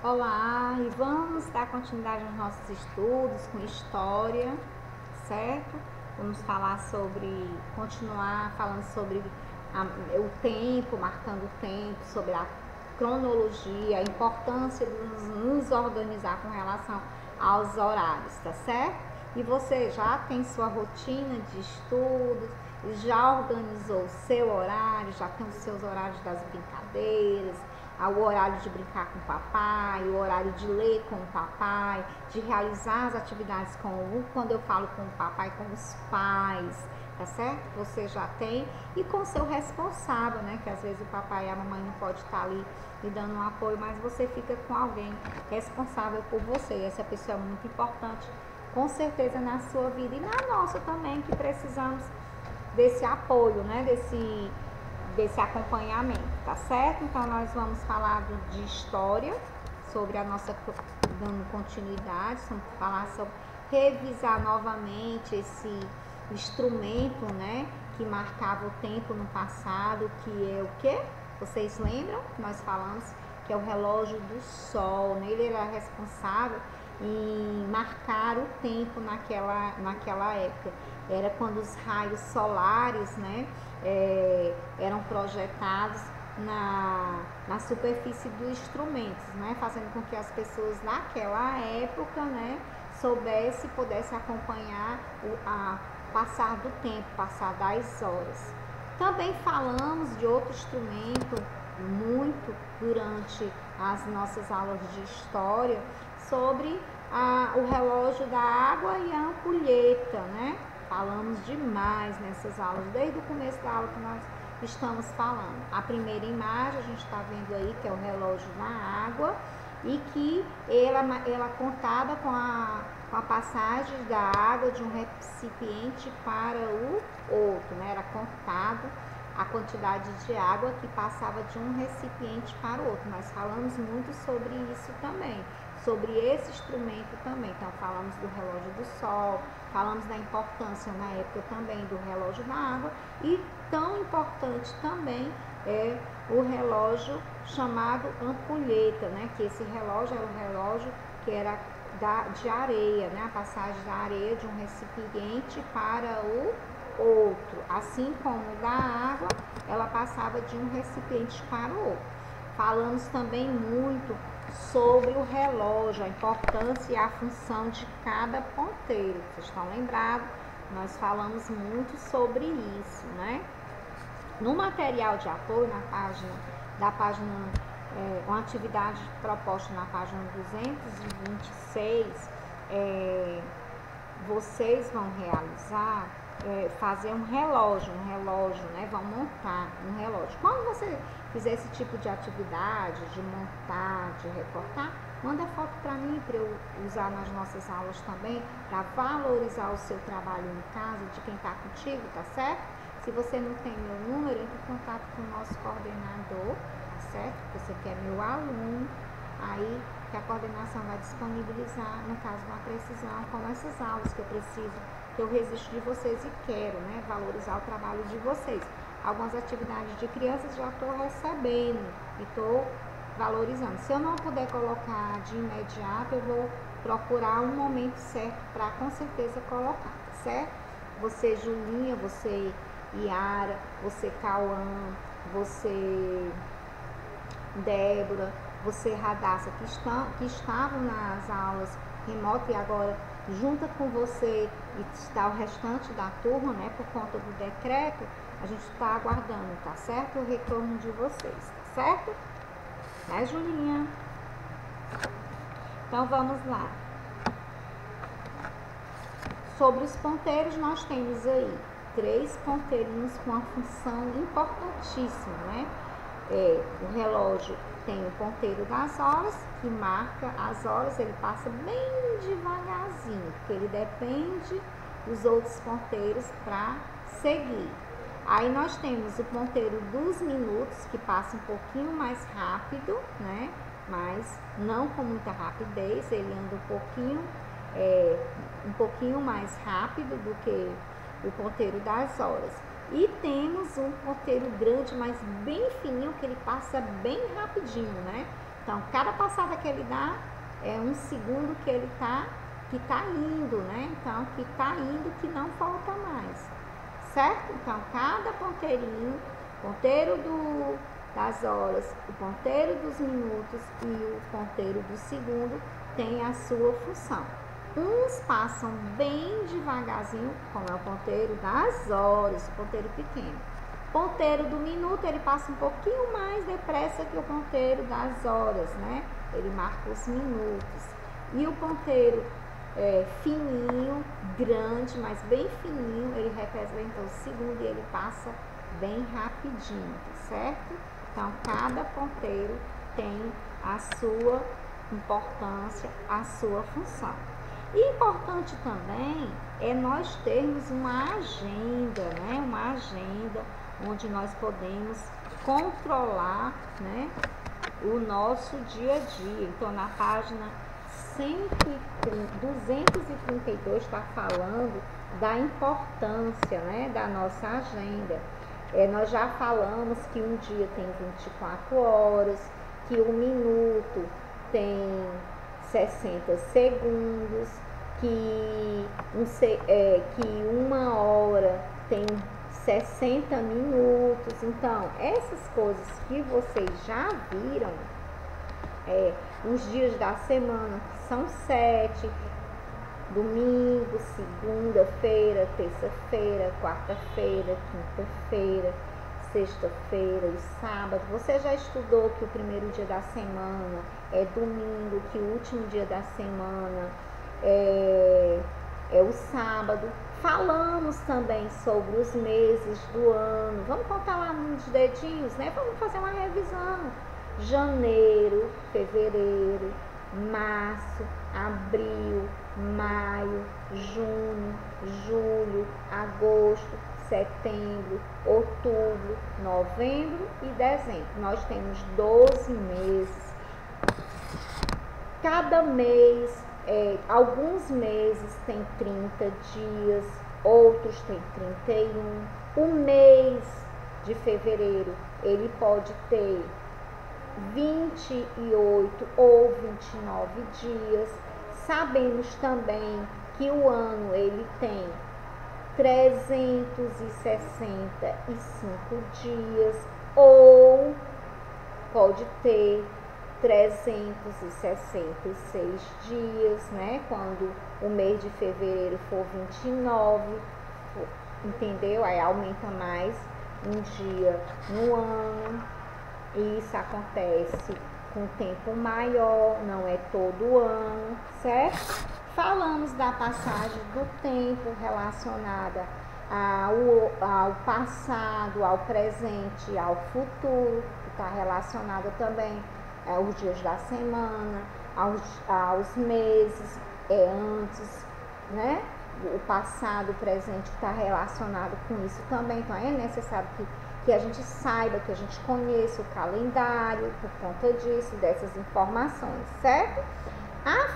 Olá, e vamos dar continuidade aos nossos estudos com história, certo? Vamos continuar falando sobre o tempo, marcando o tempo, sobre a cronologia, a importância de nos organizar com relação aos horários, tá certo? E você já tem sua rotina de estudos, já organizou o seu horário, já tem os seus horários das brincadeiras, o horário de brincar com o papai, o horário de ler com o papai, de realizar as atividades quando eu falo com o papai, com os pais, tá certo? Você já tem, e com o seu responsável, né? Que às vezes o papai e a mamãe não pode estar ali lhe dando um apoio, mas você fica com alguém responsável por você. E essa pessoa é muito importante, com certeza, na sua vida e na nossa também, que precisamos desse apoio, né? Desse acompanhamento, tá certo? Então nós vamos falar de história, sobre a nossa, dando continuidade, vamos falar sobre revisar novamente esse instrumento, né, que marcava o tempo no passado, que é o quê? Vocês lembram? Nós falamos que é o relógio do sol, né? Ele era responsável em marcar o tempo naquela época. Era quando os raios solares, né, eram projetados na superfície dos instrumentos, né, fazendo com que as pessoas naquela época, né, pudessem acompanhar a passar do tempo, passar das horas. Também falamos de outro instrumento muito durante as nossas aulas de história, sobre o relógio da água e a ampulheta, né? Falamos demais nessas aulas, desde o começo da aula que nós estamos falando. A primeira imagem a gente está vendo aí, que é o relógio na água, e que ela contava com a passagem da água de um recipiente para o outro, né? Era contado a quantidade de água que passava de um recipiente para o outro. Nós falamos muito sobre isso também, sobre esse instrumento também. Então falamos do relógio do sol, falamos da importância na época também do relógio da água, e tão importante também é o relógio chamado ampulheta, né? Que esse relógio era o relógio que era de areia, né? A passagem da areia de um recipiente para o outro, assim como da água, ela passava de um recipiente para o outro. Falamos também muito sobre o relógio, a importância e a função de cada ponteiro. Vocês estão lembrados? Nós falamos muito sobre isso, né? No material de apoio, uma atividade proposta na página 226, vocês vão realizar, fazer um relógio, né? Vão montar um relógio. Quando você fizer esse tipo de atividade, de montar, de recortar, manda foto para mim, para eu usar nas nossas aulas também, para valorizar o seu trabalho em casa, de quem está contigo, tá certo? Se você não tem meu número, entre em contato com o nosso coordenador, tá certo? Você que é meu aluno, aí que a coordenação vai disponibilizar, no caso de uma precisão, como essas aulas que eu preciso, que eu registro de vocês e quero, né, valorizar o trabalho de vocês. Algumas atividades de crianças já estou recebendo e estou valorizando. Se eu não puder colocar de imediato, eu vou procurar um momento certo para com certeza colocar, certo? Você, Julinha, você, Yara, você, Cauã, você, Débora, você, Radassa, que estavam nas aulas remotas e agora junta com você e está o restante da turma, né, por conta do decreto, a gente está aguardando, tá certo? O retorno de vocês, tá certo? Né, Julinha? Então vamos lá. Sobre os ponteiros, nós temos aí 3 ponteirinhos com uma função importantíssima, né? O relógio tem o ponteiro das horas, que marca as horas, ele passa bem devagarzinho, porque ele depende dos outros ponteiros para seguir. Aí nós temos o ponteiro dos minutos, que passa um pouquinho mais rápido, né? Mas não com muita rapidez, ele anda um pouquinho mais rápido do que o ponteiro das horas. E temos um ponteiro grande, mas bem fininho, que ele passa bem rapidinho, né? Então, cada passada que ele dá é um segundo que ele tá indo, né? Então, que tá indo, que não volta mais, certo? Então, cada ponteirinho, ponteiro das horas, o ponteiro dos minutos e o ponteiro do segundo tem a sua função. Uns passam bem devagarzinho, como é o ponteiro das horas, o ponteiro pequeno. Ponteiro do minuto, ele passa um pouquinho mais depressa que o ponteiro das horas, né? Ele marca os minutos. E o ponteiro fininho, grande, mas bem fininho, ele representa o segundo e ele passa bem rapidinho, certo? Então, cada ponteiro tem a sua importância, a sua função. E importante também é nós termos uma agenda, né? Uma agenda onde nós podemos controlar, né, o nosso dia a dia. Então, na página 232 está falando da importância, né, da nossa agenda. Nós já falamos que um dia tem 24 horas, que um minuto tem 60 segundos, que uma hora tem 60 minutos. Então, essas coisas que vocês já viram, os dias da semana, que são 7, domingo, segunda-feira, terça-feira, quarta-feira, quinta-feira, sexta-feira e sábado. Você já estudou que o primeiro dia da semana é domingo, que o último dia da semana é o sábado. Falamos também sobre os meses do ano. Vamos contar lá nos dedinhos, né? Vamos fazer uma revisão. Janeiro, fevereiro, março, abril, maio, junho, julho, agosto, setembro, outubro, novembro e dezembro. Nós temos 12 meses. Cada mês, alguns meses tem 30 dias, outros tem 31. O mês de fevereiro, ele pode ter 28 ou 29 dias. Sabemos também que o ano ele tem 365 dias, ou pode ter 366 dias, né? Quando o mês de fevereiro for 29, entendeu? Aí aumenta mais um dia no ano. E isso acontece com tempo maior, não é todo ano, certo? Falamos da passagem do tempo relacionada ao passado, ao presente, ao futuro, que está relacionada também aos dias da semana, aos meses, antes, né? O passado, o presente está relacionado com isso também. Então, é necessário que a gente saiba, que a gente conheça o calendário por conta disso, dessas informações, certo? A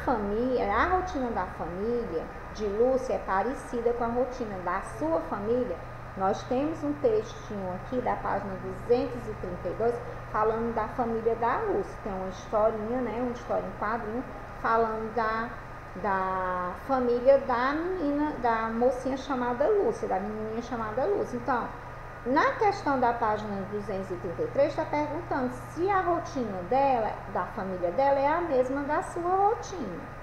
rotina da família de Lúcia é parecida com a rotina da sua família. Nós temos um textinho aqui da página 232 falando da família da Lúcia. Tem uma historinha, né? Uma história em quadrinho falando da família da menina, da mocinha chamada Lúcia, da menininha chamada Lúcia. Então, na questão da página 233, está perguntando se a rotina dela, da família dela, é a mesma da sua rotina.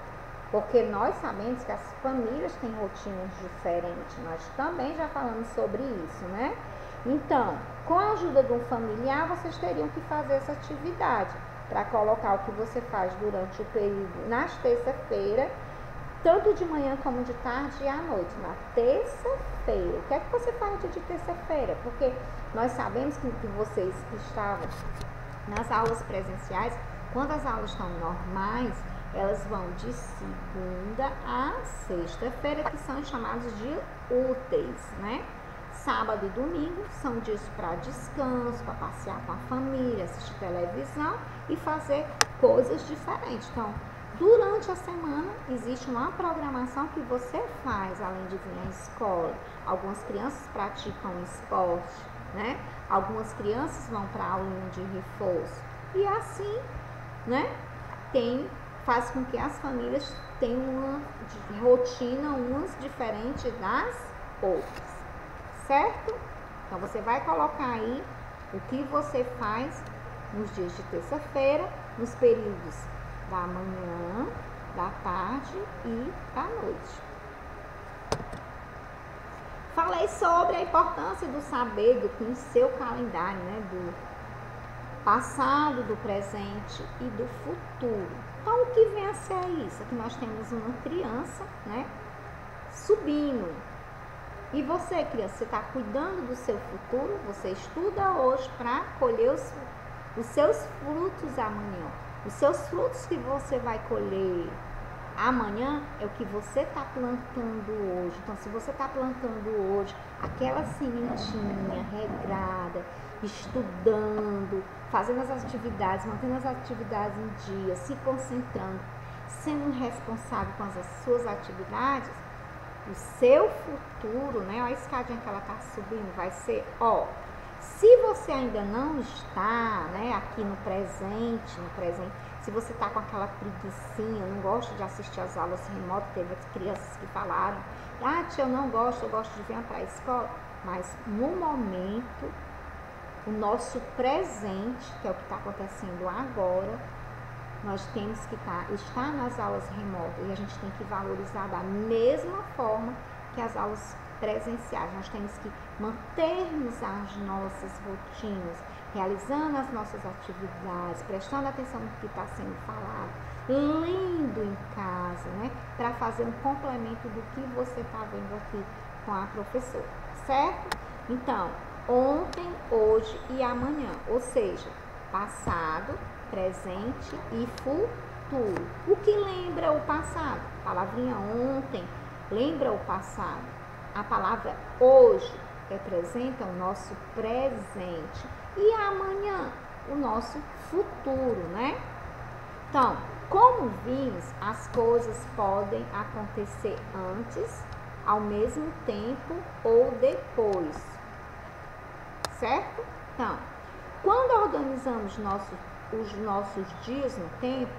Porque nós sabemos que as famílias têm rotinas diferentes. Nós também já falamos sobre isso, né? Então, com a ajuda de um familiar, vocês teriam que fazer essa atividade para colocar o que você faz durante o período nas terça-feira, tanto de manhã como de tarde e à noite. Na terça-feira, o que é que você faz de terça-feira? Porque nós sabemos que vocês que estavam nas aulas presenciais, quando as aulas estão normais, elas vão de segunda a sexta-feira, que são chamados de úteis, né? Sábado e domingo são dias para descanso, para passear com a família, assistir televisão e fazer coisas diferentes. Então, durante a semana, existe uma programação que você faz, além de vir à escola. Algumas crianças praticam esporte, né? Algumas crianças vão para a aulinha de reforço. E assim, né, faz com que as famílias tenham uma rotina umas diferentes das outras, certo? Então você vai colocar aí o que você faz nos dias de terça-feira, nos períodos da manhã, da tarde e da noite. Falei sobre a importância do saber do seu calendário, né, do passado, do presente e do futuro. Então, o que vem a ser isso? Aqui nós temos uma criança, né, subindo. E você, criança, você está cuidando do seu futuro? Você estuda hoje para colher os seus frutos amanhã. Os seus frutos que você vai colher amanhã é o que você está plantando hoje. Então, se você está plantando hoje aquela sementinha regrada, estudando, fazendo as atividades, mantendo as atividades em dia, se concentrando, sendo responsável com as suas atividades, o seu futuro, né? Olha a escadinha que ela está subindo, vai ser, ó. Se você ainda não está, né, aqui no presente, se você está com aquela preguicinha, não gosta de assistir às aulas remotas, teve as crianças que falaram, tia, eu não gosto, eu gosto de vir para a escola, mas no momento, o nosso presente, que é o que está acontecendo agora, nós temos que estar nas aulas remotas e a gente tem que valorizar da mesma forma que as aulas presenciais. Nós temos que mantermos as nossas rotinas, realizando as nossas atividades, prestando atenção no que está sendo falado, lendo em casa, né, para fazer um complemento do que você está vendo aqui com a professora, certo? Então, ontem, hoje e amanhã, ou seja, passado, presente e futuro. O que lembra o passado? A palavrinha ontem lembra o passado. A palavra hoje representa o nosso presente e amanhã o nosso futuro, né? Então, como vimos, as coisas podem acontecer antes, ao mesmo tempo ou depois, certo? Então, quando organizamos os nossos dias no tempo,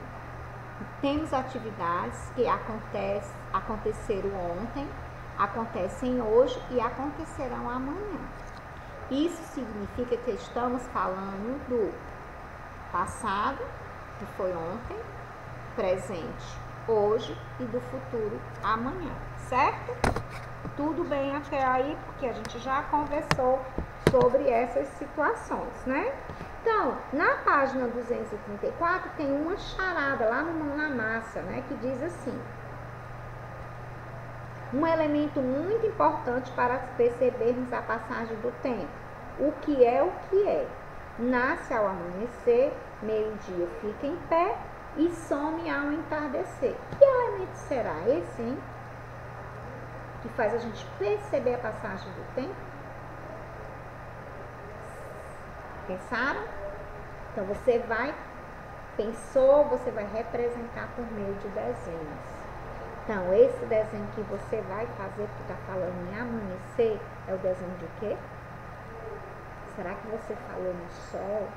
temos atividades que aconteceram ontem, acontecem hoje e acontecerão amanhã. Isso significa que estamos falando do passado, que foi ontem, presente, hoje e do futuro, amanhã, certo? Tudo bem até aí, porque a gente já conversou sobre essas situações, né? Então, na página 234 tem uma charada lá no Mão na Massa, né, que diz assim: um elemento muito importante para percebermos a passagem do tempo. O que é? Nasce ao amanhecer, meio-dia fica em pé e some ao entardecer. Que elemento será esse, hein? Que faz a gente perceber a passagem do tempo? Pensaram? Então, você vai representar por meio de desenhos. Então, esse desenho que você vai fazer, que está falando em amanhecer, é o desenho de quê? Será que você falou no sol?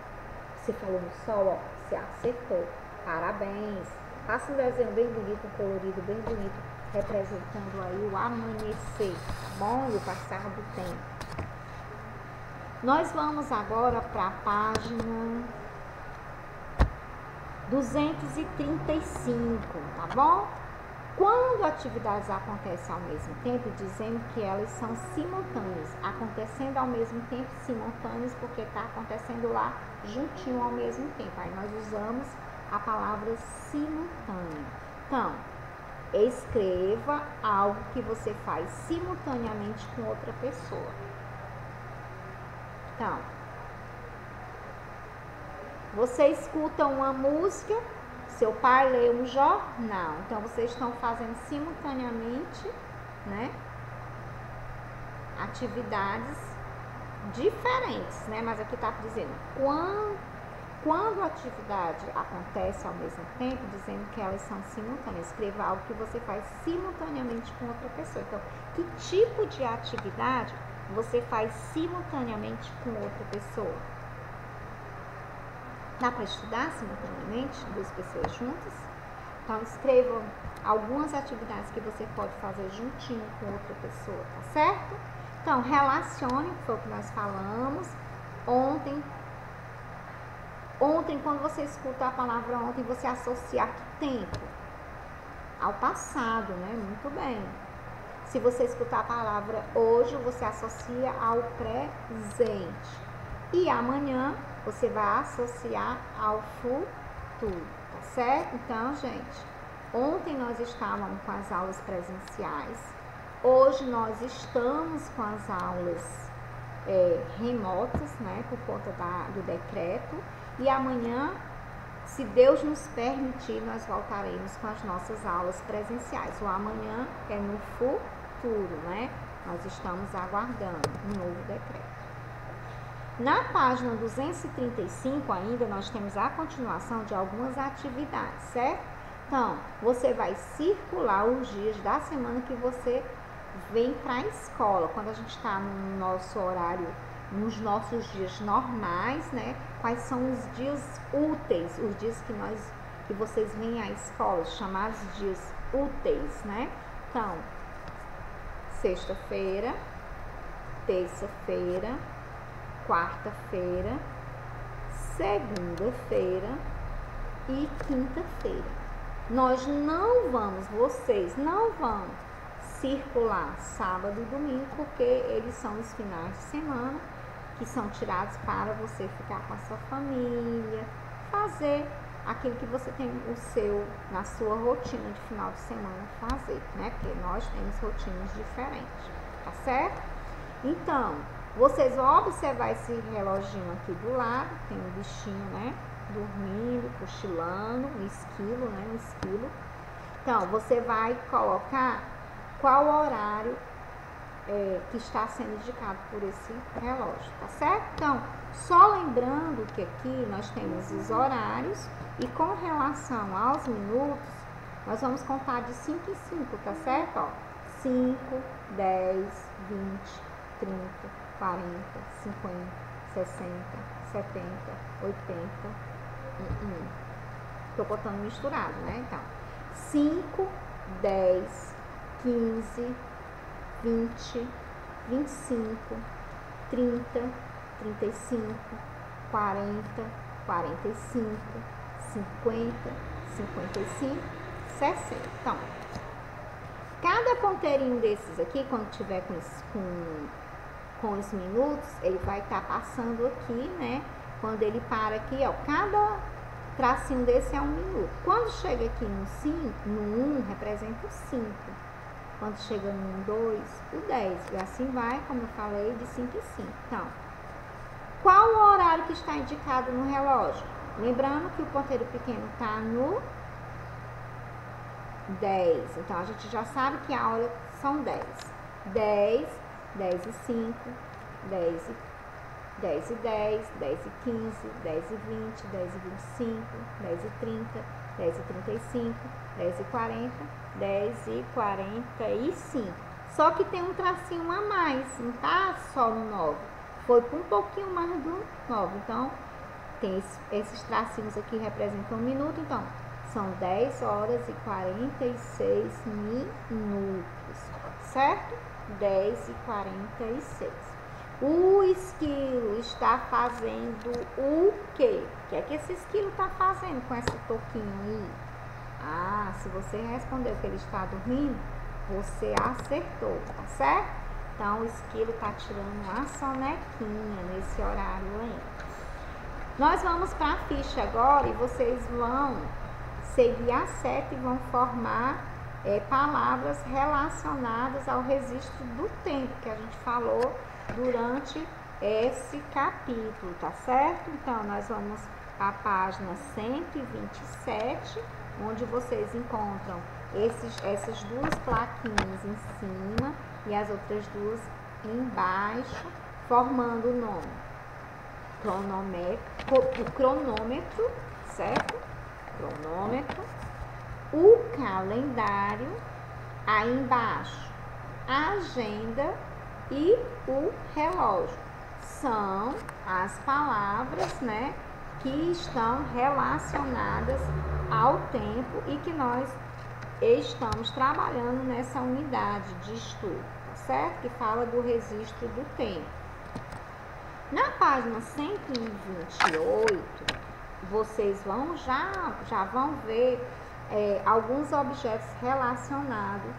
Você falou no sol, ó, você acertou. Parabéns! Faça um desenho bem bonito, colorido, bem bonito, representando aí o amanhecer, tá bom? E o passar do tempo. Nós vamos agora para a página 235, tá bom? Quando atividades acontecem ao mesmo tempo, dizemos que elas são simultâneas, acontecendo ao mesmo tempo, simultâneas, porque está acontecendo lá juntinho ao mesmo tempo. Aí nós usamos a palavra simultâneo. Então, escreva algo que você faz simultaneamente com outra pessoa. Então, você escuta uma música, seu pai lê um jornal. Então, vocês estão fazendo simultaneamente, né, atividades diferentes, né? Mas aqui está dizendo, quando a atividade acontece ao mesmo tempo, dizendo que elas são simultâneas. Escreva algo que você faz simultaneamente com outra pessoa. Então, que tipo de atividade você faz simultaneamente com outra pessoa? Dá para estudar simultaneamente, duas pessoas juntas? Então, escrevam algumas atividades que você pode fazer juntinho com outra pessoa, tá certo? Então, relacione, que foi o que nós falamos. Ontem, quando você escuta a palavra ontem, você associa que tempo? Ao passado, né? Muito bem. Se você escutar a palavra hoje, você associa ao presente. E amanhã, você vai associar ao futuro, tá certo? Então, gente, ontem nós estávamos com as aulas presenciais. Hoje nós estamos com as aulas remotas, né? Por conta do decreto. E amanhã, se Deus nos permitir, nós voltaremos com as nossas aulas presenciais. O amanhã é no futuro, né? Nós estamos aguardando um novo decreto. Na página 235 ainda, nós temos a continuação de algumas atividades, certo? Então, você vai circular os dias da semana que você vem para a escola. Quando a gente está no nosso horário, nos nossos dias normais, né? Quais são os dias úteis, os dias que vocês vêm à escola, chamados dias úteis, né? Então, sexta-feira, terça-feira, quarta-feira, segunda-feira e quinta-feira. Vocês não vão circular sábado e domingo, porque eles são os finais de semana que são tirados para você ficar com a sua família, fazer aquilo que você tem na sua rotina de final de semana fazer, né? Porque nós temos rotinas diferentes, tá certo? Então, vocês vão observar esse reloginho aqui do lado, tem um bichinho, né? Dormindo, cochilando, um esquilo, né? Um esquilo. Então, você vai colocar qual horário que está sendo indicado por esse relógio, tá certo? Então, só lembrando que aqui nós temos os horários e com relação aos minutos, nós vamos contar de 5 em 5, tá certo? Ó, 5, 10, 20, 30, 40, 50, 60, 70, 80. Tô botando misturado, né? Então, 5, 10, 15, 20, 25, 30, 35, 40, 45, 50, 55, 60. Então, cada ponteirinho desses aqui, quando tiver com os minutos, ele vai estar passando aqui, né? Quando ele para aqui, ó, cada tracinho desse é 1 minuto. Quando chega aqui no 1, representa o 5. Quando chega no 2, o 10. E assim vai, como eu falei, de 5 em 5. Então, qual o horário que está indicado no relógio? Lembrando que o ponteiro pequeno está no 10. Então, a gente já sabe que a hora são 10. 10, 10 e 5, 10 e 10, 10 e 15, 10 e 20, 10 e 25, 10 e 30, 10 e 35, 10 e 40, 10 e 45. Só que tem um tracinho a mais, não tá só no 9. Foi para um pouquinho mais do 9. Então, tem esses tracinhos aqui representam 1 minuto. Então, são 10 horas e 46 minutos, certo? 10 e 46. O esquilo está fazendo o quê? O que é que esse esquilo está fazendo com essa touquinha aí? Ah, se você respondeu que ele está dormindo, você acertou, tá certo? Então, o esquilo está tirando uma sonequinha nesse horário aí. Nós vamos para a ficha agora e vocês vão seguir a seta e vão formar palavras relacionadas ao registro do tempo que a gente falou durante esse capítulo, tá certo? Então, nós vamos à página 127, onde vocês encontram essas duas plaquinhas em cima e as outras duas embaixo, formando o nome. O cronômetro, certo? Cronômetro. O calendário, aí embaixo, a agenda e o relógio. São as palavras, né, que estão relacionadas ao tempo e que nós estamos trabalhando nessa unidade de estudo, tá certo? Que fala do registro do tempo. Na página 128, vocês já vão ver alguns objetos relacionados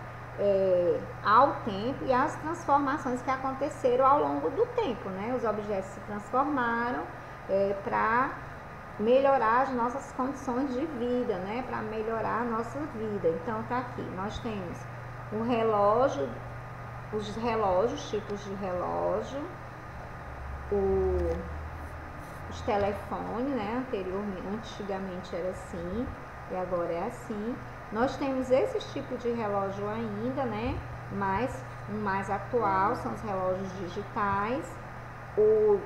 ao tempo e às transformações que aconteceram ao longo do tempo, né? Os objetos se transformaram para melhorar as nossas condições de vida, né? Para melhorar a nossa vida. Então, tá aqui, nós temos o relógio, os relógios, tipos de relógio, os telefones, né? Antigamente era assim e agora é assim. Nós temos esses tipos de relógio ainda, né? Mas o mais atual são os relógios digitais,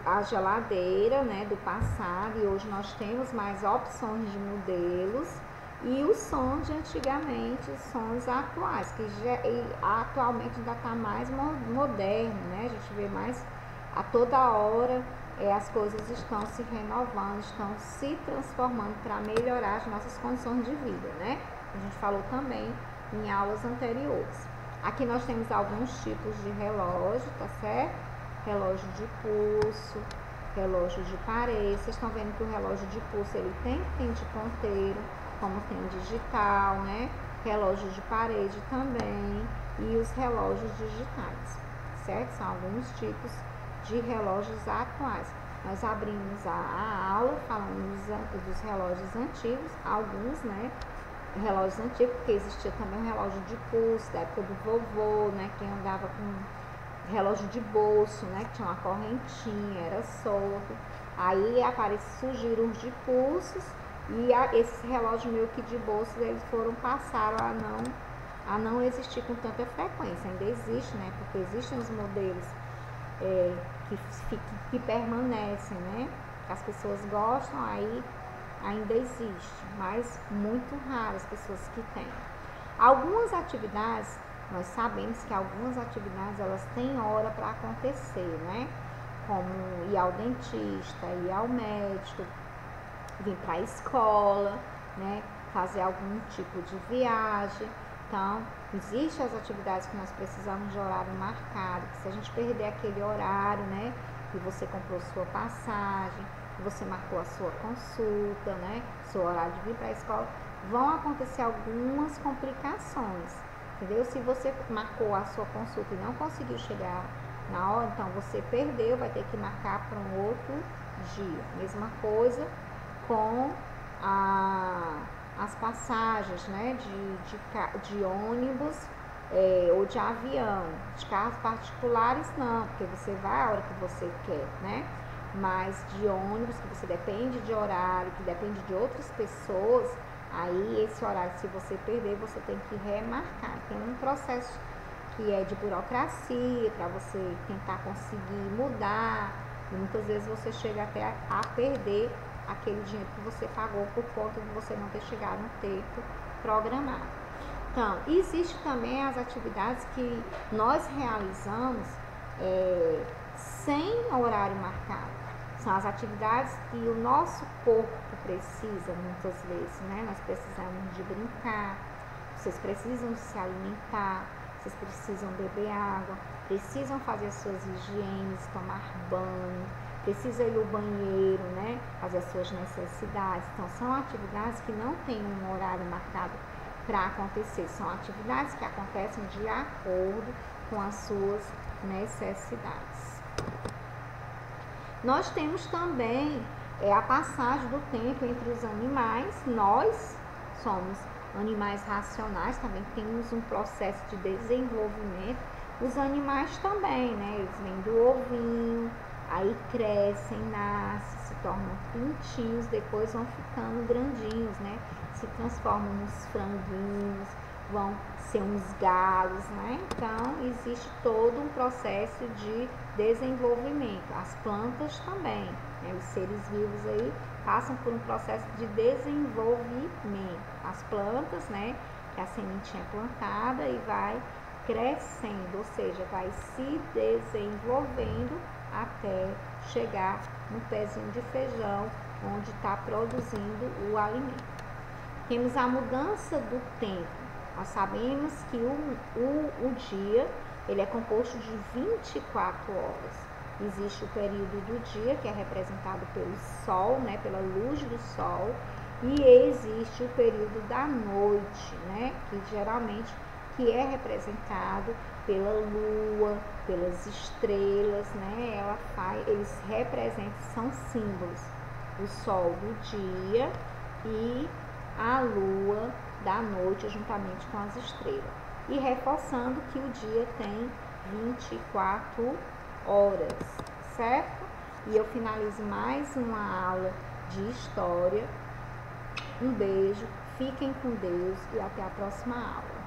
a geladeira, né, do passado, e hoje nós temos mais opções de modelos, e os sons de antigamente, os sons atuais, que atualmente ainda está mais moderno, né? A gente vê mais a toda hora as coisas estão se renovando, estão se transformando para melhorar as nossas condições de vida, né? A gente falou também em aulas anteriores. Aqui nós temos alguns tipos de relógio, tá certo? Relógio de pulso, relógio de parede. Vocês estão vendo que o relógio de pulso ele tem de ponteiro, como tem digital, né? Relógio de parede também, e os relógios digitais, certo? São alguns tipos de relógios atuais. Nós abrimos a aula falando dos relógios antigos, alguns, né? Relógios antigos, porque existia também um relógio de pulso, da época do vovô, né? Quem andava com relógio de bolso, né? Que tinha uma correntinha, era solto. Aí surgiram os de pulsos e esses relógios meio que de bolso, eles passaram a não existir com tanta frequência. Ainda existe, né? Porque existem os modelos que permanecem, né? Que as pessoas gostam, aí ainda existe, mas muito raras as pessoas que têm. Algumas atividades, nós sabemos que algumas atividades elas têm hora para acontecer, né? Como ir ao dentista, ir ao médico, vir para a escola, né? Fazer algum tipo de viagem. Então, existem as atividades que nós precisamos de horário marcado, que se a gente perder aquele horário, né? Que você comprou sua passagem, que você marcou a sua consulta, né? Seu horário de vir para a escola, vão acontecer algumas complicações, entendeu? Se você marcou a sua consulta e não conseguiu chegar na hora, então você perdeu, vai ter que marcar para um outro dia. Mesma coisa com as passagens, né, de ônibus ou de avião. De carros particulares não, porque você vai a hora que você quer, né? Mas de ônibus, que você depende de horário, que depende de outras pessoas, aí esse horário, se você perder, você tem que remarcar. Tem um processo que é de burocracia, para você tentar conseguir mudar, e muitas vezes você chega até a perder aquele dinheiro que você pagou por conta de você não ter chegado no tempo programado. Então, existe também as atividades que nós realizamos sem horário marcado. São as atividades que o nosso corpo precisa muitas vezes, né? Nós precisamos de brincar, vocês precisam se alimentar, vocês precisam beber água, precisam fazer as suas higienes, tomar banho, precisa ir ao banheiro, né? Fazer as suas necessidades. Então, são atividades que não têm um horário marcado para acontecer. São atividades que acontecem de acordo com as suas necessidades. Nós temos também a passagem do tempo entre os animais. Nós somos animais racionais, também temos um processo de desenvolvimento. Os animais também, né? Eles vêm do ovinho, aí crescem, nascem, se tornam pintinhos, depois vão ficando grandinhos, né? Se transformam nos franguinhos, vão ser uns galos, né? Então, existe todo um processo de desenvolvimento. As plantas também, né? Os seres vivos aí passam por um processo de desenvolvimento. As plantas, né? Que a sementinha é plantada e vai crescendo, ou seja, vai se desenvolvendo até chegar no pezinho de feijão onde está produzindo o alimento. Temos a mudança do tempo. Nós sabemos que o dia ele é composto de 24 horas. Existe o período do dia, que é representado pelo sol, né, pela luz do sol, e existe o período da noite, né, que geralmente é representado pela lua, pelas estrelas, né, eles representam, são símbolos, o sol do dia e a lua da noite, juntamente com as estrelas. E reforçando que o dia tem 24 horas, certo? E eu finalizo mais uma aula de história. Um beijo, fiquem com Deus e até a próxima aula.